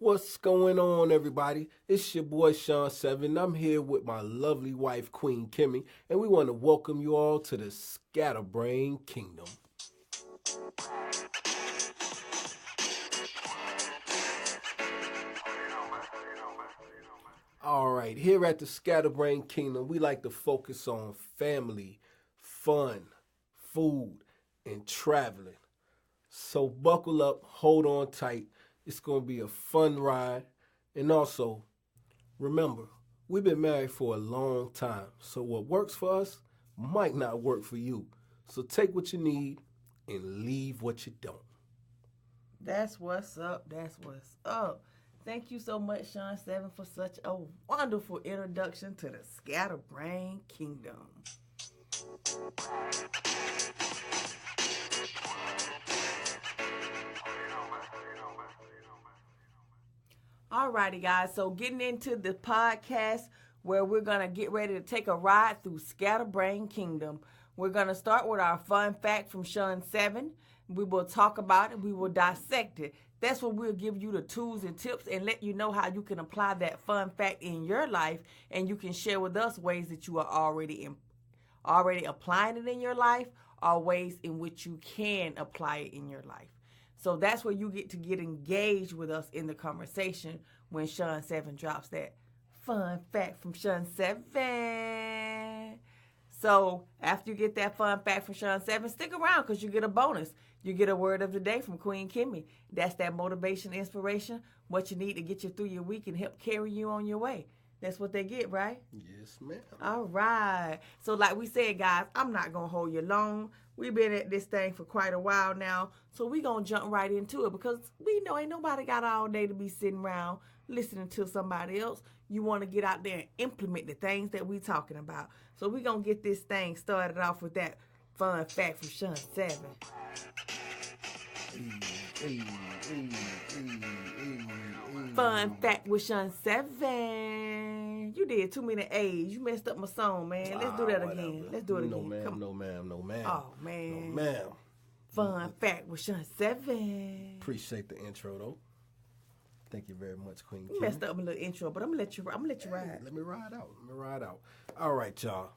What's going on, everybody? It's your boy Sean Seven. I'm here with my lovely wife, Queen Kimmy, and we want to welcome you all to the Scatterbrain Kingdom. All right, here at the Scatterbrain Kingdom, we like to focus on family, fun, food, and traveling. So buckle up, hold on tight. It's going to be a fun ride. And also, remember, we've been married for a long time. So what works for us might not work for you. So take what you need and leave what you don't. That's what's up. That's what's up. Thank you so much, Sean Seven, for such a wonderful introduction to the Scatterbrain Kingdom. Alrighty, guys. So getting into the podcast where we're gonna get ready to take a ride through Scatterbrain Kingdom. We're gonna start with our fun fact from Sean Seven. We will talk about it. We will dissect it. That's where we'll give you the tools and tips and let you know how you can apply that fun fact in your life, and you can share with us ways that you are already applying it in your life, or ways in which you can apply it in your life. So that's where you get to get engaged with us in the conversation when Sean Seven drops that fun fact from Sean Seven. So after you get that fun fact from Sean Seven, stick around because you get a bonus. You get a word of the day from Queen Kimmy. That's that motivation, inspiration, what you need to get you through your week and help carry you on your way. That's what they get, right? Yes, ma'am. All right. So like we said, guys, I'm not going to hold you long. We've been at this thing for quite a while now. So we're going to jump right into it because we know ain't nobody got all day to be sitting around listening to somebody else. You want to get out there and implement the things that we talking about. So we're going to get this thing started off with that fun fact from Sean Seven. Fun fact with Sean Seven. You did too many A's. You messed up my song, man. Let's do that again. Let's do it again. No, ma'am. No, ma'am. No, ma'am. Oh, man. No, ma'am. Fun fact with Sean Seven. Appreciate the intro, though. Thank you very much, Queen Kim. You messed up my little intro, but I'm gonna let you ride. Let me ride out. All right, y'all.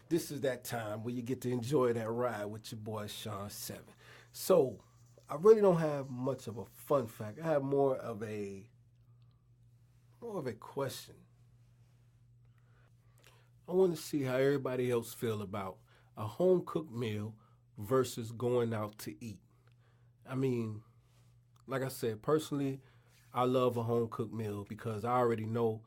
This is that time where you get to enjoy that ride with your boy Sean Seven. So, I really don't have much of a fun fact. I have more of a question. I want to see how everybody else feel about a home cooked meal versus going out to eat. I mean, like I said, personally, I love a home cooked meal because I already know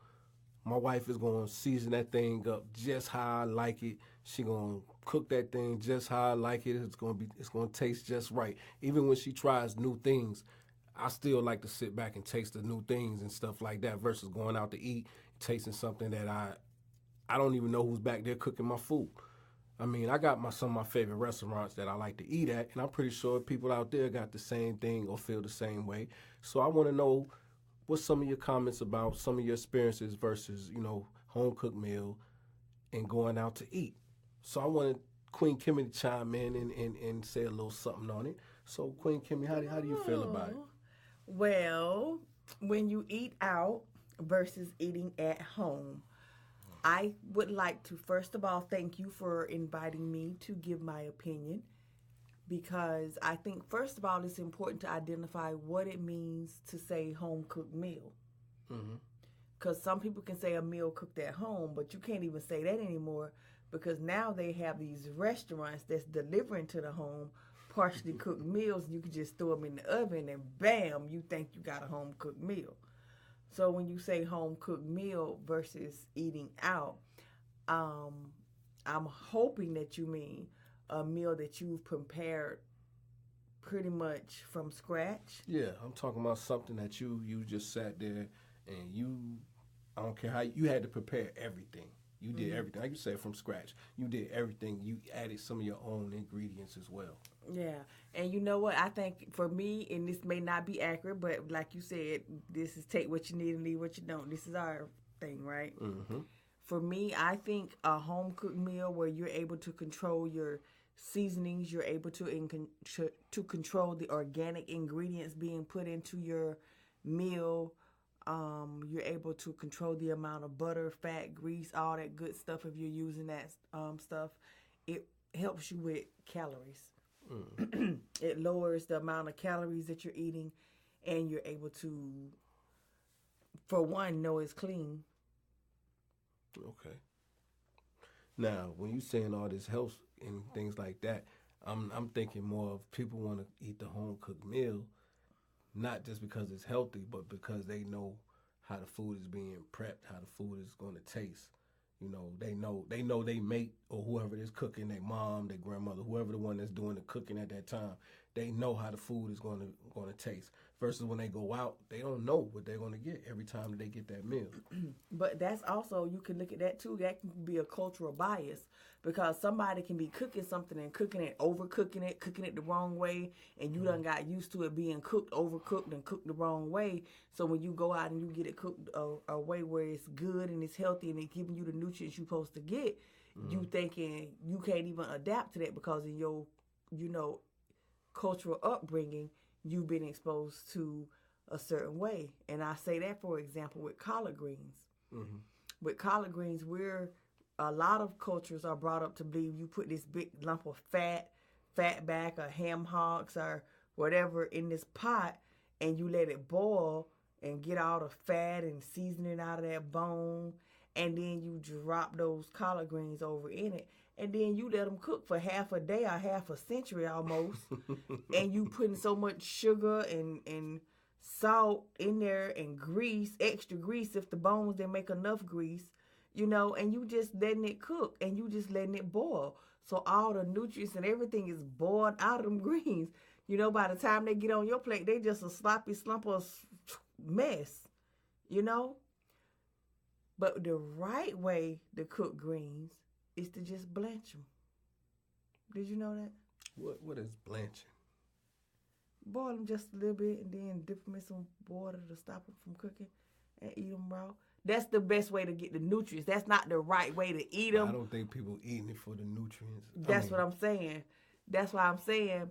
my wife is going to season that thing up just how I like it. She going to cook that thing just how I like it. It's going to taste just right. Even when she tries new things, I still like to sit back and taste the new things and stuff like that versus going out to eat, tasting something that I don't even know who's back there cooking my food. I mean, I got some of my favorite restaurants that I like to eat at, and I'm pretty sure people out there got the same thing or feel the same way. So I want to know what's some of your comments about some of your experiences versus, home cooked meal and going out to eat. So I wanted Queen Kimmy to chime in and say a little something on it. So Queen Kimmy, how do you feel about it? Well, when you eat out versus eating at home, I would like to, first of all, thank you for inviting me to give my opinion, because I think, first of all, it's important to identify what it means to say home-cooked meal. Because some people can say a meal cooked at home, but you can't even say that anymore because now they have these restaurants that's delivering to the home partially cooked meals, and you can just throw them in the oven and bam, you think you got a home-cooked meal. So when you say home-cooked meal versus eating out, I'm hoping that you mean a meal that you've prepared pretty much from scratch. Yeah, I'm talking about something that you just sat there and I don't care how, you had to prepare everything. You did everything. Like you said, from scratch. You did everything. You added some of your own ingredients as well. Yeah. And you know what? I think for me, and this may not be accurate, but like you said, this is take what you need and leave what you don't. This is our thing, right? Mm-hmm. For me, I think a home-cooked meal where you're able to control your seasonings, you're able to control the organic ingredients being put into your meal, You're able to control the amount of butter, fat, grease, all that good stuff. If you're using that stuff, it helps you with calories. It lowers the amount of calories that you're eating, and you're able to, for one, know it's clean. Okay. Now, when you saying all this health and things like that, I'm thinking more of people want to eat the home cooked meal, not just because it's healthy, but because they know how the food is being prepped, how the food is going to taste. You know, they know they mate or whoever is cooking, their mom, their grandmother, whoever the one that's doing the cooking at that time, they know how the food is going to taste. Versus when they go out, they don't know what they're going to get every time that they get that meal. But that's also, you can look at that too. That can be a cultural bias, because somebody can be cooking something and cooking it, overcooking it, cooking it the wrong way, and you done got used to it being cooked, overcooked, and cooked the wrong way. So when you go out and you get it cooked a way where it's good and it's healthy and it's giving you the nutrients you're supposed to get, you thinking you can't even adapt to that because in your, cultural upbringing, you've been exposed to a certain way. And I say that, for example, with collard greens. Mm-hmm. With collard greens, a lot of cultures are brought up to believe you put this big lump of fat back or ham hocks or whatever in this pot, and you let it boil and get all the fat and seasoning out of that bone, and then you drop those collard greens over in it, and then you let them cook for half a day or half a century almost, and you putting so much sugar and salt in there and grease, extra grease if the bones didn't make enough grease, and you just letting it cook and you just letting it boil. So all the nutrients and everything is boiled out of them greens. By the time they get on your plate, they just a sloppy slump of mess, But the right way to cook greens is to just blanch them. Did you know that? What is blanching? Boil them just a little bit and then dip them in some water to stop them from cooking and eat them raw. That's the best way to get the nutrients. That's not the right way to eat them. I don't think people eating it for the nutrients. That's what I'm saying. That's why I'm saying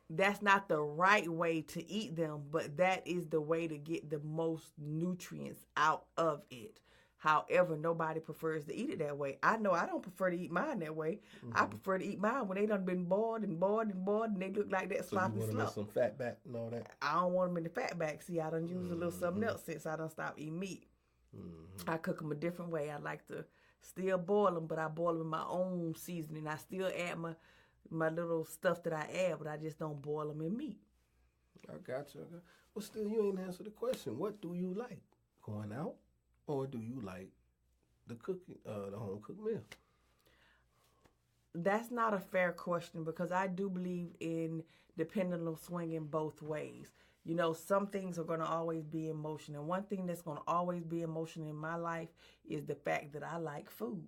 that's not the right way to eat them, but that is the way to get the most nutrients out of it. However, nobody prefers to eat it that way. I know I don't prefer to eat mine that way. Mm-hmm. I prefer to eat mine when they done been boiled and they look like that sloppy slump. So you want some fat back and all that? I don't want them in the fat back. See, I done use a little something else since I done stopped eating meat. Mm-hmm. I cook them a different way. I like to still boil them, but I boil them in my own seasoning. I still add my little stuff that I add, but I just don't boil them in meat. I got you. Well, still, you ain't answered the question. What do you like? Going out? Or do you like the cooking, the home cooked meal? That's not a fair question, because I do believe in the pendulum swinging both ways. Some things are going to always be in motion. And one thing that's going to always be in motion in my life is the fact that I like food.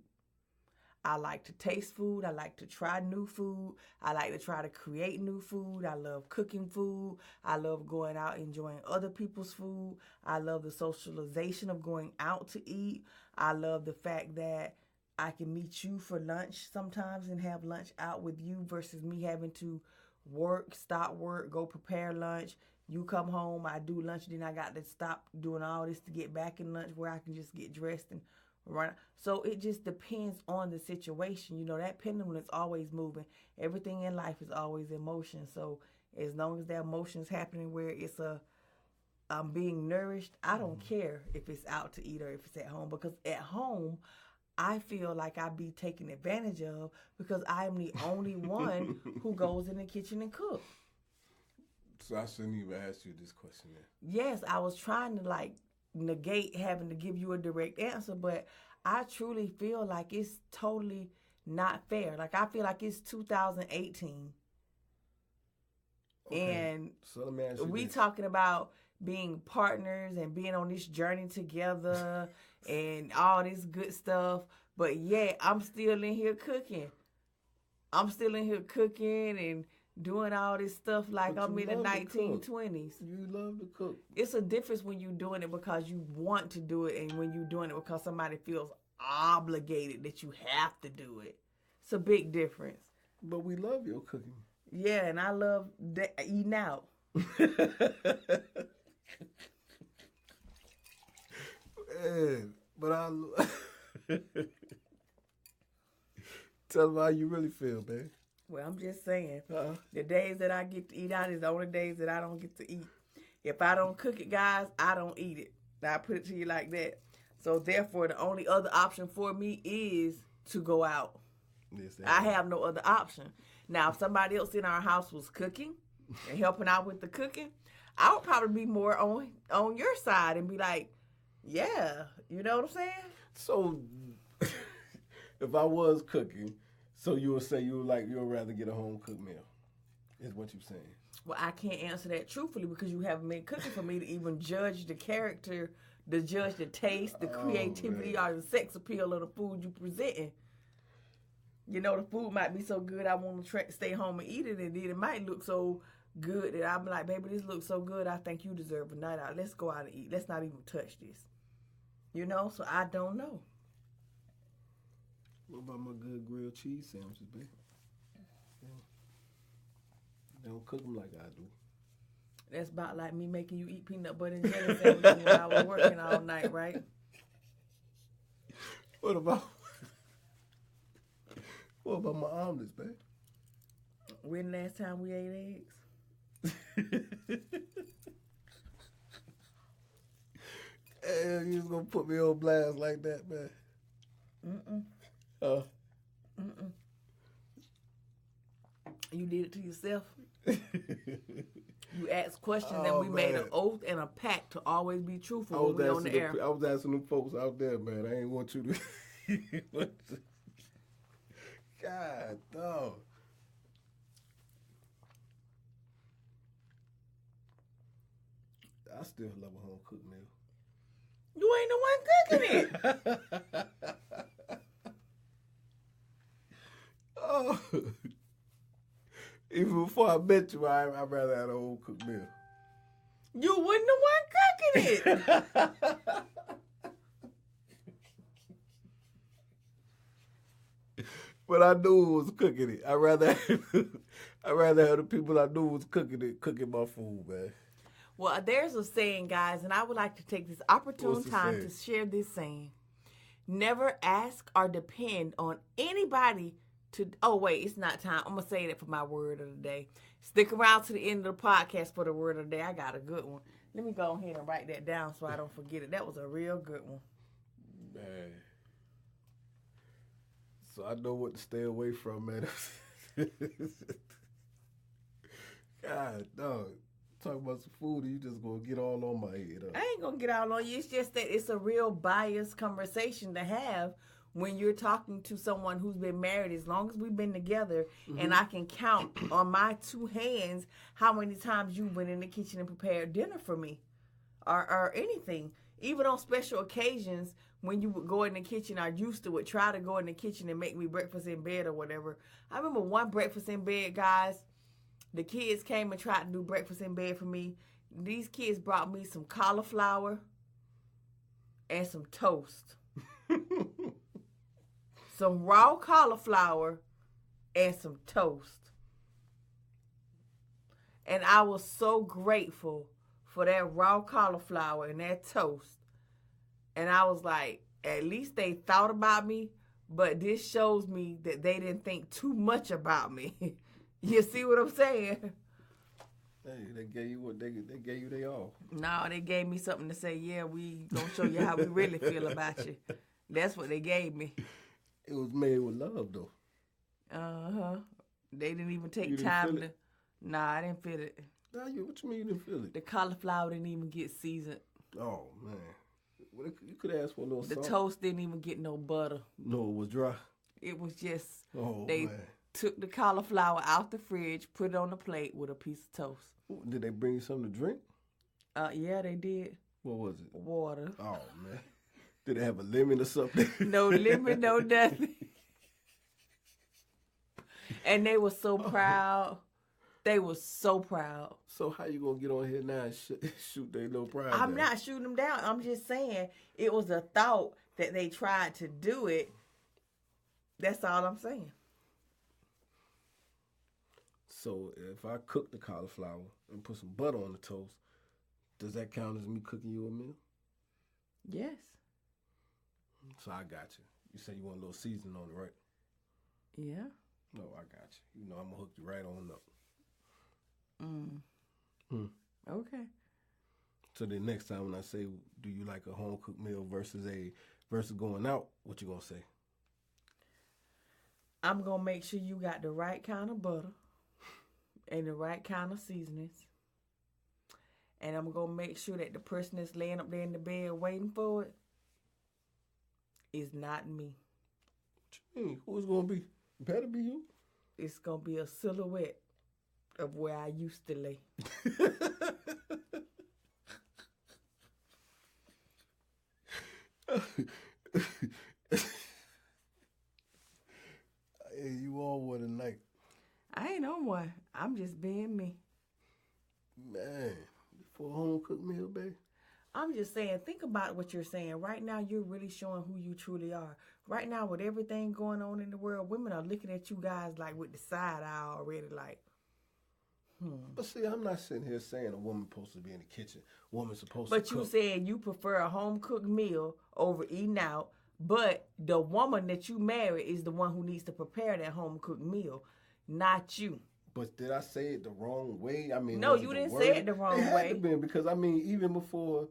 I like to taste food. I like to try new food. I like to try to create new food. I love cooking food. I love going out enjoying other people's food. I love the socialization of going out to eat. I love the fact that I can meet you for lunch sometimes and have lunch out with you versus me having to stop work, go prepare lunch. You come home, I do lunch, then I got to stop doing all this to get back in lunch where I can just get dressed and run. So it just depends on the situation. That pendulum is always moving. Everything in life is always in motion. So as long as that motion is happening where it's I'm being nourished, I don't care if it's out to eat or if it's at home, because at home, I feel like I be taken advantage of because I'm the only one who goes in the kitchen and cook. So I shouldn't even ask you this question then. Yes, I was trying to negate having to give you a direct answer, but I truly feel like it's totally not fair. I feel like it's 2018. Okay. And so let me ask you we talking about being partners and being on this journey together and all this good stuff, but I'm still in here cooking. I'm still in here cooking and doing all this stuff like I'm in the 1920s. You love to cook. It's a difference when you're doing it because you want to do it and when you're doing it because somebody feels obligated that you have to do it. It's a big difference. But we love your cooking. Yeah, and I love eating out. Man, but I tell them how you really feel, man. Well, I'm just saying, the days that I get to eat out is the only days that I don't get to eat. If I don't cook it, guys, I don't eat it. I put it to you like that. So therefore, the only other option for me is to go out. Yes, I have no other option. Now, if somebody else in our house was cooking and helping out with the cooking, I would probably be more on your side and be like, yeah, you know what I'm saying? So, if I was cooking, so you would say you'd rather get a home cooked meal, is what you're saying? Well, I can't answer that truthfully because you haven't been cooking for me to even judge the character, to judge the taste, the creativity, or the sex appeal of the food you presenting. You know, the food might be so good I want to stay home and eat it, and then it might look so good that I'm like, baby, this looks so good, I think you deserve a night out. Let's go out and eat. Let's not even touch this. You know, so I don't know. What about my good grilled cheese sandwiches, babe? Yeah. They don't cook them like I do. That's about like me making you eat peanut butter and jelly sandwiches when I was working all night, right? What about my omelets, babe? When last time we ate eggs? Hey, you was gonna put me on blast like that, man? Mm-mm. Mm-mm. You did it to yourself. You asked questions and we made an oath and a pact to always be truthful when we on the air. I was asking them folks out there, man. I ain't want you to. God, dog. I still love a home cooked meal. You ain't the one cooking it. Oh. Even before I met you, I'd rather have a home cooked meal. You wasn't the one cooking it. But I knew who was cooking it. I'd rather have the people I knew was cooking my food, man. Well, there's a saying, guys, and I would like to take this opportune time to share this saying. Never ask or depend on anybody to... Oh, wait, it's not time. I'm going to say that for my word of the day. Stick around to the end of the podcast for the word of the day. I got a good one. Let me go ahead and write that down so I don't forget it. That was a real good one. Man. So I know what to stay away from, man. God, dog. Talking about some food and you just gonna get all on my head. Huh? I ain't gonna get all on you. It's just that it's a real biased conversation to have when you're talking to someone who's been married as long as we've been together, and I can count on my two hands how many times you went in the kitchen and prepared dinner for me or anything. Even on special occasions when you would go in the kitchen, I used to would try to go in the kitchen and make me breakfast in bed or whatever. I remember one breakfast in bed, guys. The kids came and tried to do breakfast in bed for me. These kids brought me some cauliflower and some toast. Some raw cauliflower and some toast. And I was so grateful for that raw cauliflower and that toast. And I was like, at least they thought about me, but this shows me that they didn't think too much about me. You see what I'm saying? Hey, they gave you what they gave you. They all. No, they gave me something to say. Yeah, we gonna show you how we really feel about you. That's what they gave me. It was made with love, though. They didn't even take time to. Nah, I didn't feel it. Nah, what you mean you didn't feel it? The cauliflower didn't even get seasoned. Oh man, well, you could ask for a little salt. The toast didn't even get no butter. No, it was dry. It was just. Oh they man. Took the cauliflower out the fridge, put it on the plate with a piece of toast. Did they bring you something to drink? Yeah, they did. What was it? Water. Oh man. Did they have a lemon or something? No lemon, no nothing. And they were so proud. They were so proud. So how you gonna get on here now and shoot they little pride? I'm not shooting them down. I'm just saying it was a thought that they tried to do it. That's all I'm saying. So if I cook the cauliflower and put some butter on the toast, does that count as me cooking you a meal? Yes. So I got you. You say you want a little seasoning on it, right? Yeah. No, I got you. You know, I'm going to hook you right on up. Okay. So the next time when I say, do you like a home cooked meal versus going out, what you going to say? I'm going to make sure you got the right kind of butter and the right kind of seasonings. And I'm going to make sure that the person that's laying up there in the bed waiting for it is not me. What you mean? Who's going to be? Better be you. It's going to be a silhouette of where I used to lay. Hey, you all one tonight. I ain't on one. I'm just being me. Man, for a home cooked meal, babe. I'm just saying, think about what you're saying. Right now, you're really showing who you truly are. Right now, with everything going on in the world, women are looking at you guys like with the side eye already, like, But see, I'm not sitting here saying a woman's supposed to be in the kitchen. Woman's supposed But to you cook. said you prefer a home-cooked meal over eating out, but the woman that you marry is the one who needs to prepare that home-cooked meal, not you. But did I say it the wrong way? I mean, No, was you the didn't word? say it the wrong It had way. to be, because I mean, even before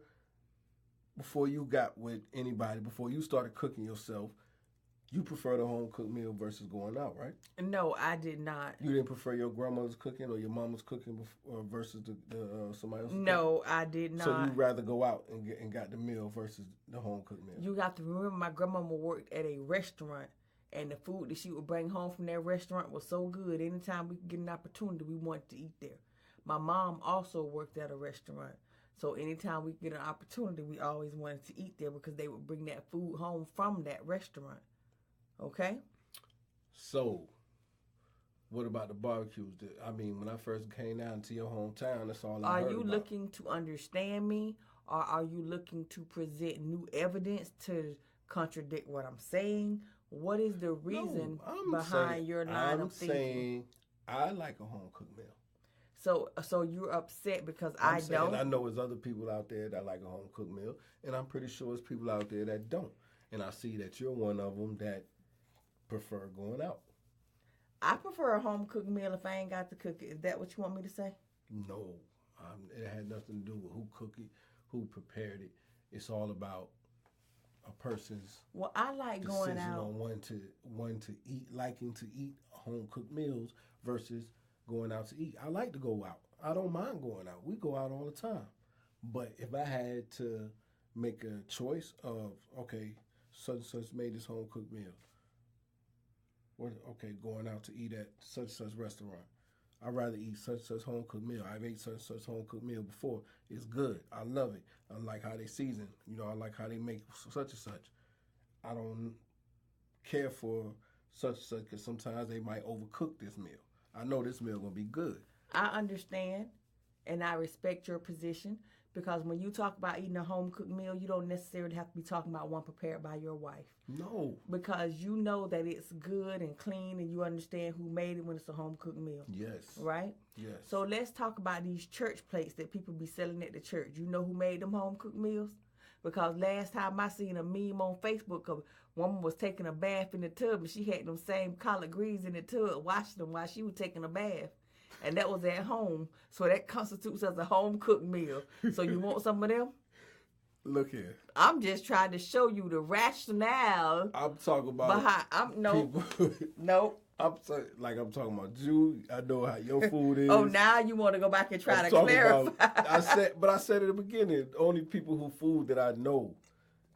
you got with anybody, before you started cooking yourself, you preferred a home cooked meal versus going out, right? No, I did not. You didn't prefer your grandmother's cooking or your mama's cooking versus somebody else's No, I did cooking? not. So you'd rather go out and got the meal versus the home cooked meal? You got to remember, my grandmama worked at a restaurant, and the food that she would bring home from that restaurant was so good. Anytime we could get an opportunity, we wanted to eat there. My mom also worked at a restaurant. So anytime we get an opportunity, we always wanted to eat there because they would bring that food home from that restaurant. Okay? So, what about the barbecues? I mean, when I first came down to your hometown, that's all I heard Are you about. looking to understand me, or are you looking to present new evidence to contradict what I'm saying? What is the reason behind your line of thinking? I'm saying I like a home cooked meal. So you're upset because I'm I saying, don't? I know there's other people out there that like a home cooked meal, and I'm pretty sure there's people out there that don't. And I see that you're one of them that prefer going out. I prefer a home cooked meal if I ain't got to cook it. Is that what you want me to say? No, it had nothing to do with who cooked it, who prepared it. It's all about a person's Well, I like going decision out. on one to eat, liking to eat home cooked meals versus going out to eat. I like to go out. I don't mind going out. We go out all the time. But if I had to make a choice of, okay, such and such made this home cooked meal. Okay, going out to eat at such and such restaurant. I'd rather eat such and such home cooked meal. I've ate such and such home cooked meal before. It's good. I love it. I like how they season. I like how they make such and such. I don't care for such and such because sometimes they might overcook this meal. I know this meal gonna be good. I understand and I respect your position, because when you talk about eating a home cooked meal, you don't necessarily have to be talking about one prepared by your wife. No. Because you know that it's good and clean, and you understand who made it when it's a home cooked meal. Yes. Right? Yes. So let's talk about these church plates that people be selling at the church. You know who made them home cooked meals? Because last time I seen a meme on Facebook, a woman was taking a bath in the tub, and she had them same collard greens in the tub, washing them while she was taking a bath. And that was at home. So that constitutes as a home cooked meal. So you want some of them? Look here. I'm just trying to show you the rationale. I'm talking about Nope. people. Nope. I'm talking about you. I know how your food is. Oh, now you want to go back and try to talking clarify. I said at the beginning, only people who food that I know.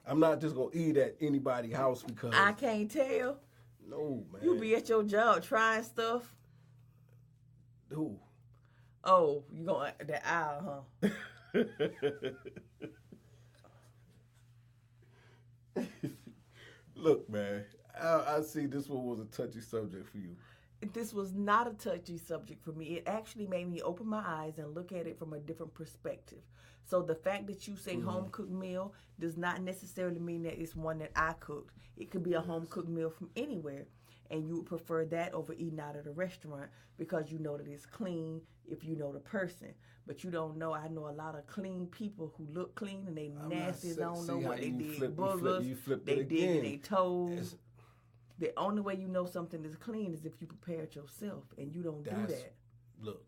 I'm not just gonna eat at anybody's house because I can't tell. No, man. You be at your job trying stuff. Who? Oh, you going the aisle, huh? Look, man, I see this one was a touchy subject for you. This was not a touchy subject for me. It actually made me open my eyes and look at it from a different perspective. So the fact that you say home-cooked meal does not necessarily mean that it's one that I cooked. It could be a home-cooked meal from anywhere. and you would prefer that over eating out at a restaurant because you know that it's clean if you know the person. But you don't know. I know a lot of clean people who look clean and they nasty. Don't know what they did. Boogers. They dig in their toes. The only way you know something is clean is if you prepare it yourself, and you don't do that. Look.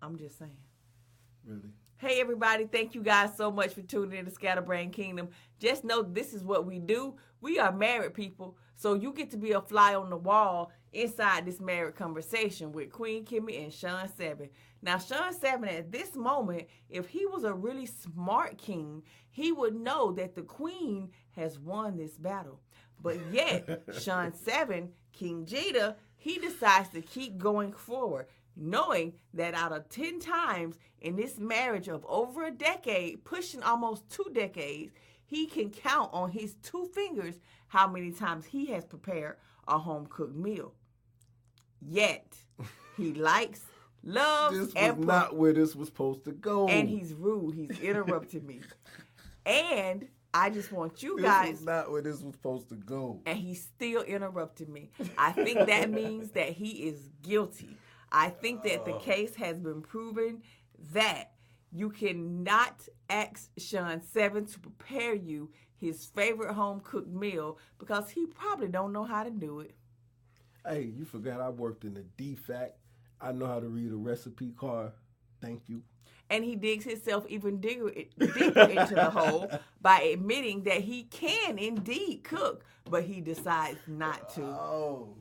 I'm just saying. Really? Hey, everybody. Thank you guys so much for tuning in to Scatterbrain Kingdom. Just know this is what we do. We are married people, so you get to be a fly on the wall inside this married conversation with Queen Kimmy and Sean 7. Now, Sean 7, at this moment, if he was a really smart king, he would know that the queen has won this battle. But yet, Sean 7, King Jada, he decides to keep going forward, knowing that out of 10 times in this marriage of over a decade, pushing almost 2 decades, he can count on his 2 fingers how many times he has prepared a home-cooked meal. Yet, he likes, loves, this was not where this was supposed to go. And he's rude. He's interrupted me. And I just want you guys. This is not where this was supposed to go. And he still interrupted me. I think that means that he is guilty. I think that the case has been proven that you cannot ask Sean 7 to prepare you his favorite home-cooked meal because he probably don't know how to do it. Hey, you forgot I worked in the DFAC. I know how to read a recipe card. Thank you. And he digs himself even deeper into the hole by admitting that he can indeed cook, but he decides not to. Oh,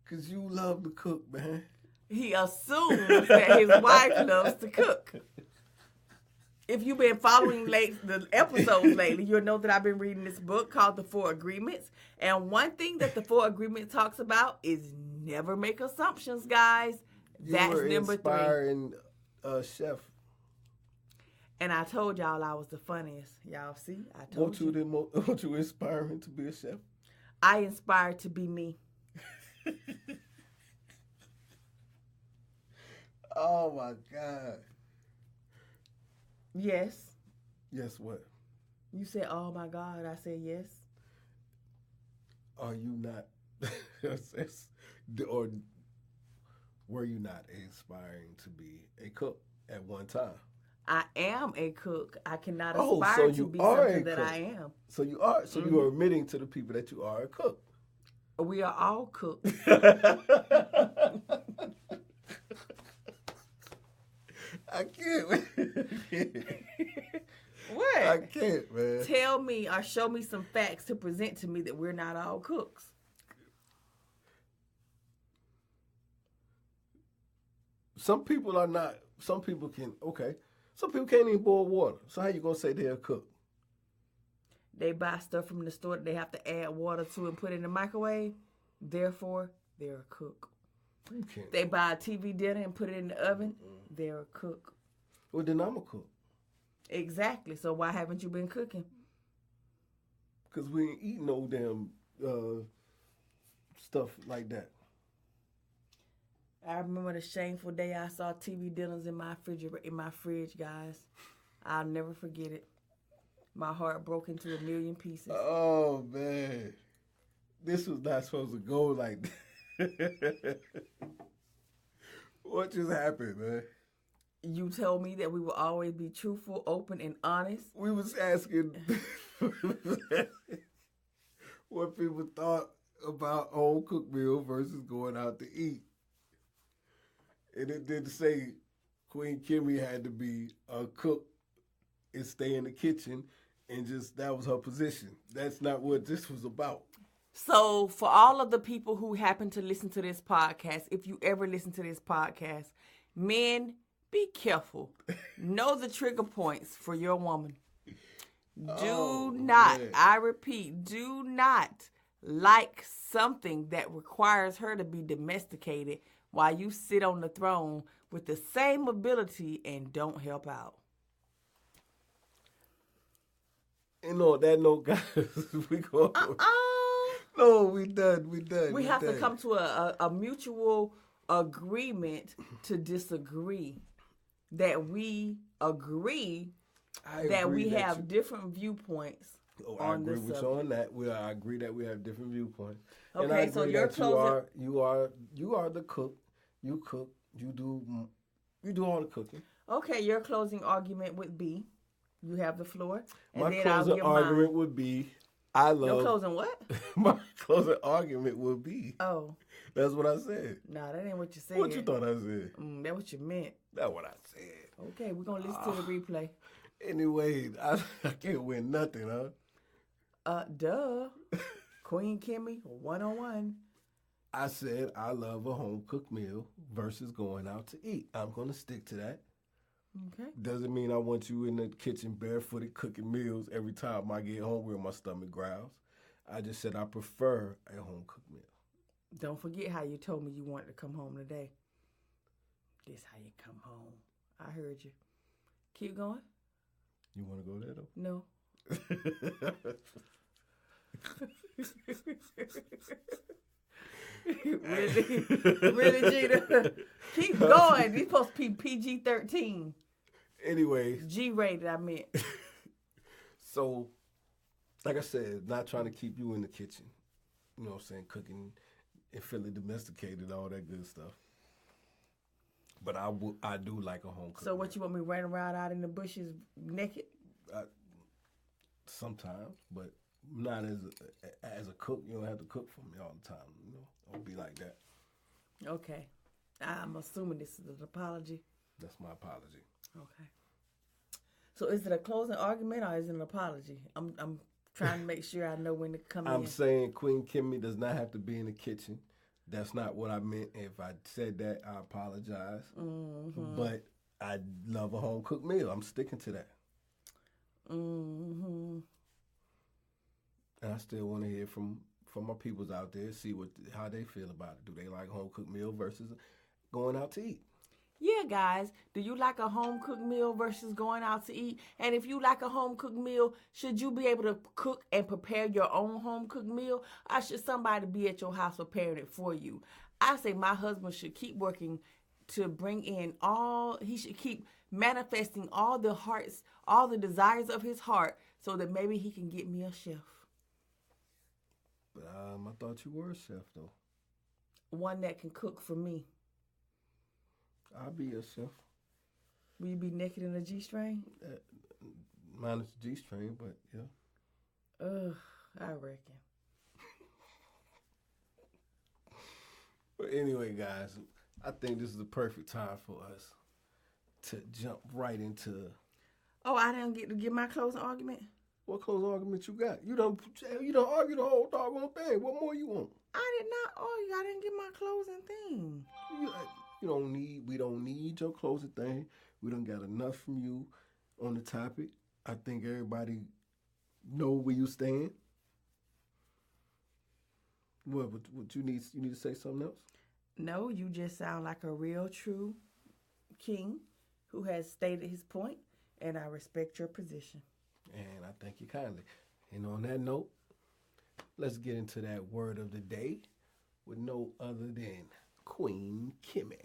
because you love to cook, man. He assumes that his wife loves to cook. If you've been following the episodes lately, you'll know that I've been reading this book called The 4 Agreements. And one thing that The 4 Agreements talks about is never make assumptions, guys. That's number 3. Inspiring chef. And I told y'all I was the funniest. Y'all see? I told you. Weren't you inspiring to be a chef? I inspired to be me. Oh, my God. Yes. Yes, what? You said, oh, my God. I said yes. Are you not, or were you not aspiring to be a cook at one time? I am a cook. I cannot aspire to be something that I am. So you are. So you are admitting to the people that you are a cook. We are all cooks. I can't. What? I can't, man. Tell me or show me some facts to present to me that we're not all cooks. Some people are not. Some people can. Okay. Some people can't even boil water. So how you gonna say they're a cook? They buy stuff from the store that they have to add water to and put in the microwave. Therefore, they're a cook. You can't. They buy a TV dinner and put it in the oven. They're a cook. Well, then I'm a cook. Exactly. So why haven't you been cooking? Because we ain't eating no damn stuff like that. I remember the shameful day I saw TV dinners in my fridge, guys. I'll never forget it. My heart broke into a million pieces. Oh, man. This was not supposed to go like that. What just happened, man? You told me that we will always be truthful, open, and honest. We was asking what people thought about home cooked meal versus going out to eat. And it didn't say Queen Kimmy had to be a cook and stay in the kitchen and just that was her position. That's not what this was about. So for all of the people who happen to listen to this podcast, if you ever listen to this podcast, men, be careful. Know the trigger points for your woman. Do not, man. I repeat, do not like something that requires her to be domesticated while you sit on the throne with the same ability and don't help out. You know, that no, guys, we go. No, we done. We have to come to a mutual agreement to disagree. That we agree that we have different viewpoints Oh, I agree with you on that. I agree that we have different viewpoints. Okay, and I agree so your that closing. you are the cook. You cook. You do all the cooking. Okay, your closing argument would be, you have the floor, and My then closing I'll give argument mine. would be, I love. Your closing what? My closing argument would be. Oh, That's what I said. nah, that ain't what you said. What you thought I said? That's what you meant. That's what I said. Okay, we're gonna listen to the replay. Anyway, I can't win nothing, huh? Duh. Queen Kimmy, 101. I said I love a home cooked meal versus going out to eat. I'm gonna stick to that. Okay. Doesn't mean I want you in the kitchen barefooted cooking meals every time I get hungry and my stomach growls. I just said I prefer a home cooked meal. Don't forget how you told me you wanted to come home today. This how you come home. I heard you. Keep going. You want to go there though? No. Really, Gina? Keep going. These supposed to be PG-13. Anyway. G-rated, I meant. So, like I said, not trying to keep you in the kitchen. You know what I'm saying? Cooking and feeling domesticated, all that good stuff. But I do like a home cooked So what, you want me running around out in the bushes naked? Sometimes, but not as a cook. You don't have to cook for me all the time. You know, don't be like that. Okay. I'm assuming this is an apology. That's my apology. Okay. So is it a closing argument or is it an apology? I'm trying to make sure I know when to come in. I'm saying Queen Kimmy does not have to be in the kitchen. That's not what I meant. If I said that, I apologize. Mm-hmm. But I love a home cooked meal. I'm sticking to that. Mm-hmm. And I still want to hear from my peoples out there, see how they feel about it. Do they like home cooked meal versus going out to eat? Yeah, guys. Do you like a home cooked meal versus going out to eat? And if you like a home cooked meal, should you be able to cook and prepare your own home cooked meal? Or should somebody be at your house preparing it for you? I say my husband should keep working to bring in he should keep manifesting all the desires of his heart so that maybe he can get me a chef. But I thought you were a chef, though. One that can cook for me. I'll be a chef. Will you be naked in a G-string? Minus G-string, but yeah. I reckon. But anyway, guys, I think this is the perfect time for us to jump right into... Oh, I didn't get to give my closing argument? What closing argument you got? You don't argue the whole doggone thing. What more you want? I did not argue. I didn't get my closing thing. We don't need your closing thing. We don't got enough from you on the topic. I think everybody know where you stand. What you need to say something else? No, you just sound like a real true king who has stated his point, and I respect your position. And I thank you kindly. And on that note, let's get into that word of the day with no other than Queen Kimmy.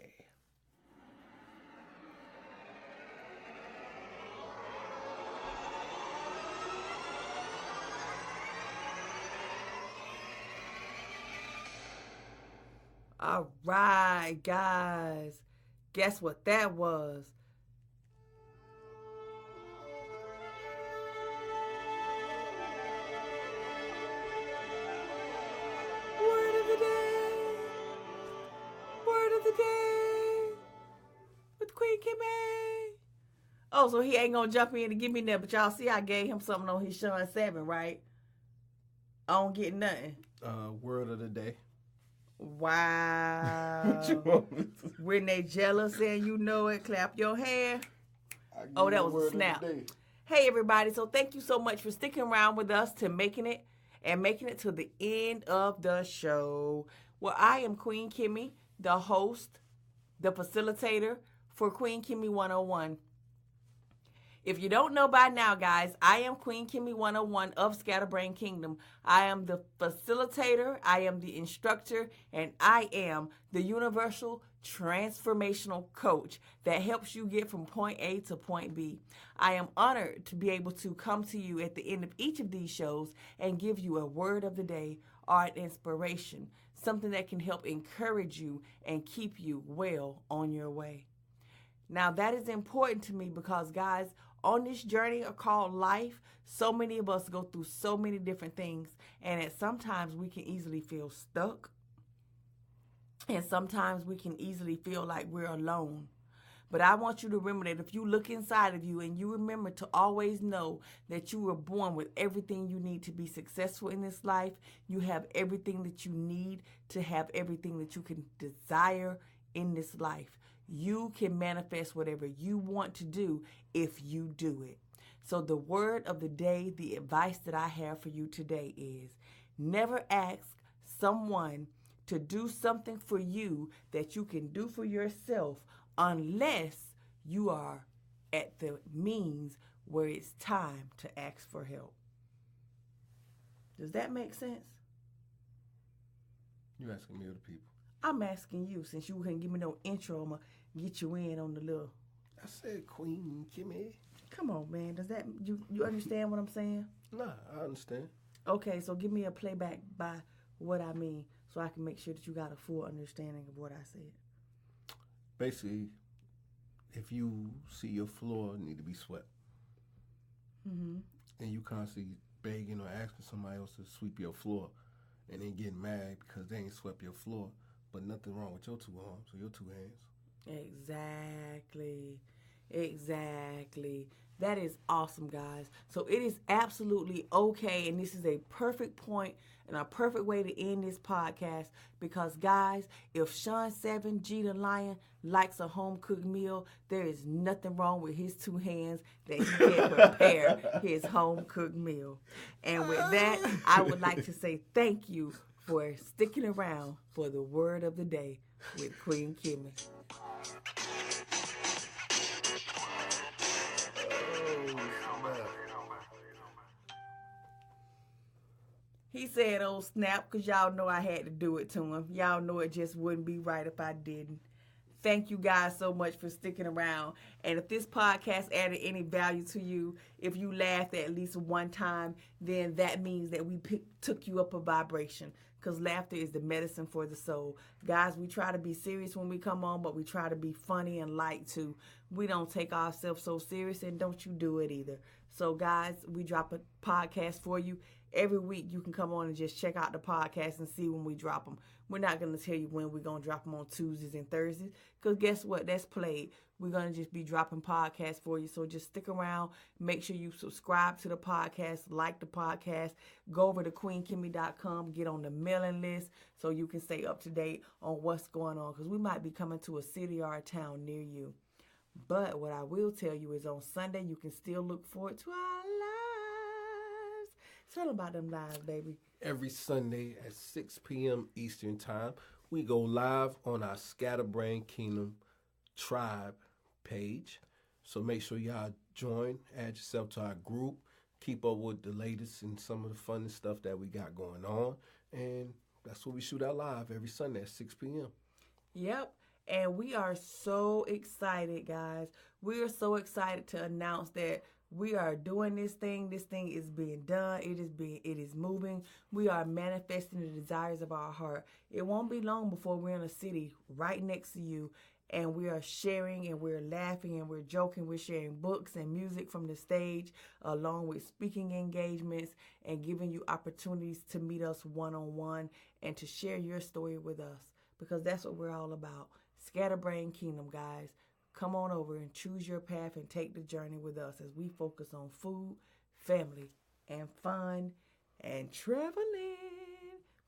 All right, guys. Guess what that was? Word of the day. Word of the day. With Queen Kimmy. Oh, so he ain't gonna jump in and give me that, but y'all see I gave him something on his Sean 7, right? I don't get nothing. Word of the day. Wow. When they jealous and you know it, clap your hand. Oh, that was a snap. Hey, everybody. So thank you so much for sticking around with us to making it to the end of the show. Well, I am Queen Kimmy, the host, the facilitator for Queen Kimmy 101. If you don't know by now, guys, I am Queen Kimmy 101 of Scatterbrain Kingdom. I am the facilitator, I am the instructor, and I am the universal transformational coach that helps you get from point A to point B. I am honored to be able to come to you at the end of each of these shows and give you a word of the day or an inspiration, something that can help encourage you and keep you well on your way. Now, that is important to me because, guys, on this journey called life, so many of us go through so many different things, and at sometimes we can easily feel stuck, and sometimes we can easily feel like we're alone. But I want you to remember that if you look inside of you and you remember to always know that you were born with everything you need to be successful in this life, you have everything that you need to have everything that you can desire in this life. You can manifest whatever you want to do if you do it. So the word of the day, the advice that I have for you today is never ask someone to do something for you that you can do for yourself unless you are at the means where it's time to ask for help. Does that make sense? You asking me or the people? I'm asking you. Since you couldn't give me no intro, I'm going to get you in on the little... I said Queen Kimmy. Come on, man. Does that... You understand what I'm saying? Nah, I understand. Okay, so give me a playback by what I mean so I can make sure that you got a full understanding of what I said. Basically, if you see your floor need to be swept, and you constantly begging or asking somebody else to sweep your floor, and then getting mad because they ain't swept your floor, but nothing wrong with your two arms or your two hands. Exactly. That is awesome, guys. So it is absolutely okay, and this is a perfect point and a perfect way to end this podcast because, guys, if Sean 7, G the Lion, likes a home-cooked meal, there is nothing wrong with his two hands that he can prepare his home-cooked meal. And with that, I would like to say thank you for sticking around for the word of the day with Queen Kimmy. He said, oh, snap, because y'all know I had to do it to him. Y'all know it just wouldn't be right if I didn't. Thank you guys so much for sticking around. And if this podcast added any value to you, if you laughed at least one time, then that means that we took you up a vibration because laughter is the medicine for the soul. Guys, we try to be serious when we come on, but we try to be funny and light too. We don't take ourselves so serious, and don't you do it either. So, guys, we drop a podcast for you. Every week you can come on and just check out the podcast and see when we drop them. We're not going to tell you when we're going to drop them on Tuesdays and Thursdays because guess what? That's played. We're going to just be dropping podcasts for you. So just stick around. Make sure you subscribe to the podcast, like the podcast. Go over to queenkimmy.com, get on the mailing list so you can stay up to date on what's going on because we might be coming to a city or a town near you. But what I will tell you is on Sunday, you can still look forward to our lives. Tell about them lives, baby. Every Sunday at 6 p.m. Eastern Time, we go live on our Scatterbrain Kingdom Tribe page. So make sure y'all join, add yourself to our group, keep up with the latest and some of the fun stuff that we got going on. And that's what we shoot out live every Sunday at 6 p.m. Yep. And we are so excited, guys. We are so excited to announce that we are doing this thing. This thing is being done. It is moving. We are manifesting the desires of our heart. It won't be long before we're in a city right next to you, and we are sharing and we're laughing and we're joking. We're sharing books and music from the stage along with speaking engagements and giving you opportunities to meet us one-on-one and to share your story with us because that's what we're all about. Scatterbrain Kingdom, guys. Come on over and choose your path and take the journey with us as we focus on food, family, and fun, and traveling.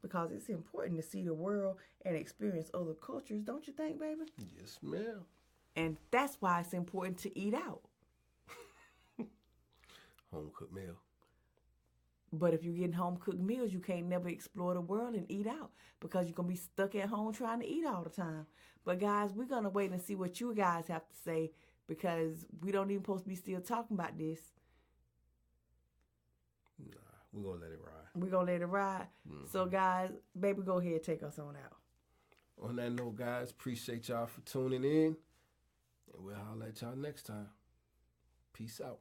Because it's important to see the world and experience other cultures, don't you think, baby? Yes, ma'am. And that's why it's important to eat out. Home-cooked meal. But if you're getting home-cooked meals, you can't never explore the world and eat out because you're going to be stuck at home trying to eat all the time. But, guys, we're going to wait and see what you guys have to say because we don't even supposed to be still talking about this. Nah, we're going to let it ride. We're going to let it ride. Mm-hmm. So, guys, baby, go ahead and take us on out. On that note, guys, appreciate y'all for tuning in. And we'll holler at y'all next time. Peace out.